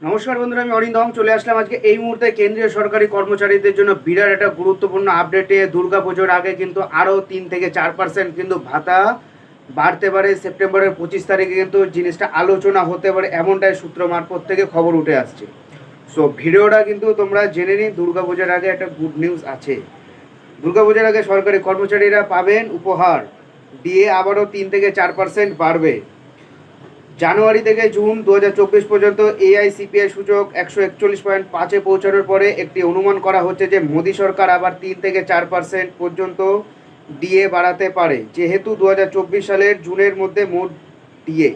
নমস্কার বন্ধুরা, আমি অরিন্দম চলে আসলাম আজকে এই মুহূর্তে কেন্দ্রীয় সরকারি কর্মচারীদের জন্য বিরাট একটা গুরুত্বপূর্ণ আপডেটে। দুর্গাপুজোর আগে কিন্তু আরও 3 থেকে 4% কিন্তু ভাতা বাড়তে পারে। সেপ্টেম্বরের 25 তারিখে কিন্তু জিনিসটা আলোচনা হতে পারে, এমনটাই সূত্র মারফত থেকে খবর উঠে আসছে। সো ভিডিওটা কিন্তু তোমরা জেনে নিন, দুর্গাপূজার আগে একটা গুড নিউজ আছে। দুর্গাপূজার আগে সরকারি কর্মচারীরা পাবেন উপহার, ডিএ আবারও 3 থেকে 4% বাড়বে। জানুয়ারি থেকে জুন 2024 পর্যন্ত এআইসিপিআই সূচক 141.5-এ পৌঁছানোর পরে একটি অনুমান করা হচ্ছে যে মোদী সরকার আবার 3 থেকে 4% পর্যন্ত ডিএ বাড়াতে পারে, যেহেতু 2024 সালের জুনের মধ্যে মোট ডিএ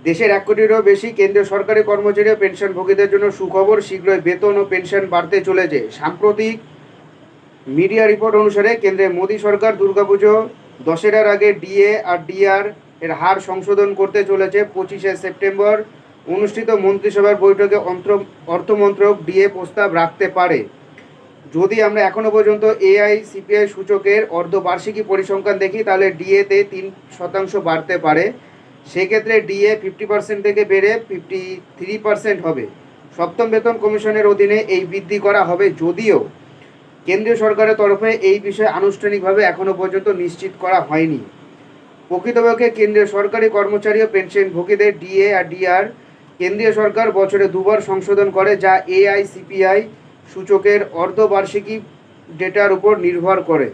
দেশের 1 কোটিরও বেশি কেন্দ্রীয় সরকারি কর্মচারী ও পেনশনভোগীদের জন্য সুখবর, শীঘ্রই বেতন ও পেনশন বাড়তে চলেছে। সাম্প্রতিক মিডিয়া রিপোর্ট অনুসারে কেন্দ্রের মোদী সরকার দুর্গাপুজো দশেরার আগে ডিএ আর ডিআর এর হার সংশোধন করতে চলেছে। 25শে সেপ্টেম্বর অনুষ্ঠিত মন্ত্রিসভার বৈঠকে অর্থমন্ত্রক ডিএ প্রস্তাব রাখতে পারে। যদি আমরা এখনও পর্যন্ত এআইসিপিআই সূচকের অর্ধবার্ষিকী পরিসংখ্যান দেখি, তাহলে ডিএতে 3% বাড়তে পারে। সেক্ষেত্রে ডিএ 50% থেকে বেড়ে 53% হবে। সপ্তম বেতন কমিশনের অধীনে এই বৃদ্ধি করা হবে, যদিও কেন্দ্রীয় সরকারের তরফে এই বিষয়ে আনুষ্ঠানিকভাবে এখনও পর্যন্ত নিশ্চিত করা হয়নি। প্রকৃতপক্ষে কেন্দ্রীয় সরকারি কর্মচারী ও পেনশনভোগীদের ডিএ আর ডিআর কেন্দ্রীয় সরকার বছরে দুবার সংশোধন করে, যা এআইসিপিআই সূচকের অর্ধবার্ষিকী ডেটার উপর নির্ভর করে।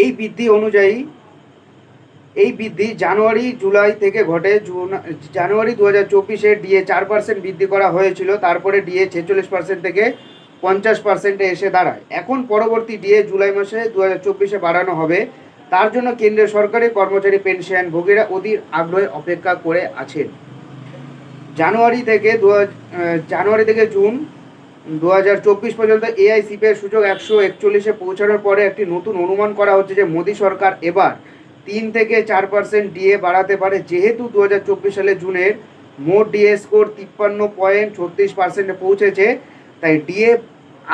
এই বৃদ্ধি জানুয়ারি জুলাই থেকে ঘটে। জানুয়ারি 2024-এ ডিএ 4% বৃদ্ধি করা হয়েছিল, তারপরে ডিএ 46% থেকে 50%-এ এসে দাঁড়ায়। এখন পরবর্তী ডিএ জুলাই মাসে 2024-এ বাড়ানো হবে। তার জন্য কেন্দ্রীয় সরকারি কর্মচারী পেনশনভোগীরা অধীর আগ্রহে অপেক্ষা করে আছেন। জানুয়ারি থেকে জুন 2024 পর্যন্ত এআইসিপিআই সূচক 141-এ পৌঁছানোর পরে একটি নতুন অনুমান করা হচ্ছে যে মোদী সরকার এবার 3 থেকে 4% ডিএ বাড়াতে পারে, যেহেতু 2024 সালে জুনের মোট ডিএ স্কোর 53.36%-এ পৌঁছেছে। তাই ডিএ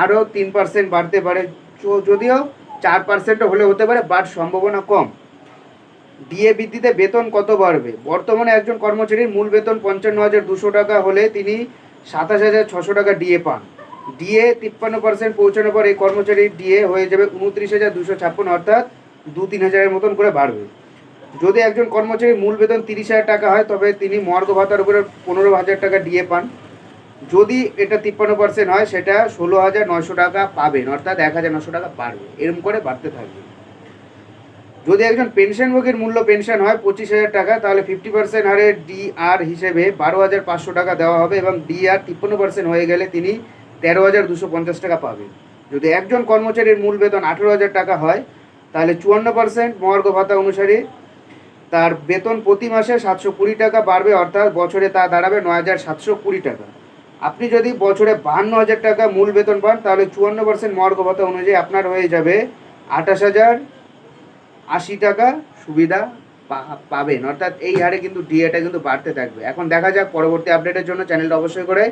আরও 3% বাড়তে পারে, যদিও 4% হলে হতে পারে, বাট সম্ভাবনা কম। ডিএ বৃদ্ধিতে বেতন কত বাড়বে? বর্তমানে একজন কর্মচারীর মূল বেতন 55,200 টাকা হলে তিনি 27,600 টাকা ডিএ পান। ডিএ 53% পৌঁছানোর পর এই কর্মচারীর ডিএ হয়ে যাবে 29,256, অর্থাৎ 2-3 হাজারের মতন করে বাড়বে। যদি একজন কর্মচারীর মূল বেতন 30,000 টাকা হয়, তবে তিনি মর্গ ভাতার উপরে 15,000 টাকা ডিএ পান। যদি এটা 53% হয়, সেটা 16,900 টাকা পাবেন, অর্থাৎ 1,900 টাকা বাড়বে। এরকম করে বাড়তে থাকবে। যদি একজন পেনশনভোগীর মূল্য পেনশন হয় 25,000 টাকা, তাহলে 50% হারে ডিআর হিসেবে 12,500 টাকা দেওয়া হবে, এবং ডিআর 53% হয়ে গেলে তিনি 13,250 টাকা পাবেন। যদি একজন কর্মচারীর মূল বেতন 18,000 টাকা হয়, তাহলে 54% মহার্ঘ ভাতা অনুসারে তার বেতন প্রতি মাসে 720 টাকা বাড়বে, অর্থাৎ বছরে তা দাঁড়াবে 9,720 টাকা। আপনি যদি বছরে 52,000 টাকা মূল বেতন পান, তাহলে 54% মহার্ঘ ভাতা অনুযায়ী আপনার হয়ে যাবে 28,080 টাকা সুবিধা পাবেন, অর্থাৎ এই হারে কিন্তু ডিএটা কিন্তু বাড়তে থাকবে। এখন দেখা যাক পরবর্তী আপডেটের জন্য চ্যানেলটা অবশ্যই করে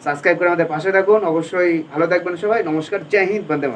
সাবস্ক্রাইব করে আমাদের পাশে থাকুন। অবশ্যই ভালো থাকবেন সবাই। নমস্কার, জয় হিন্দ, বন্দে মাতরম।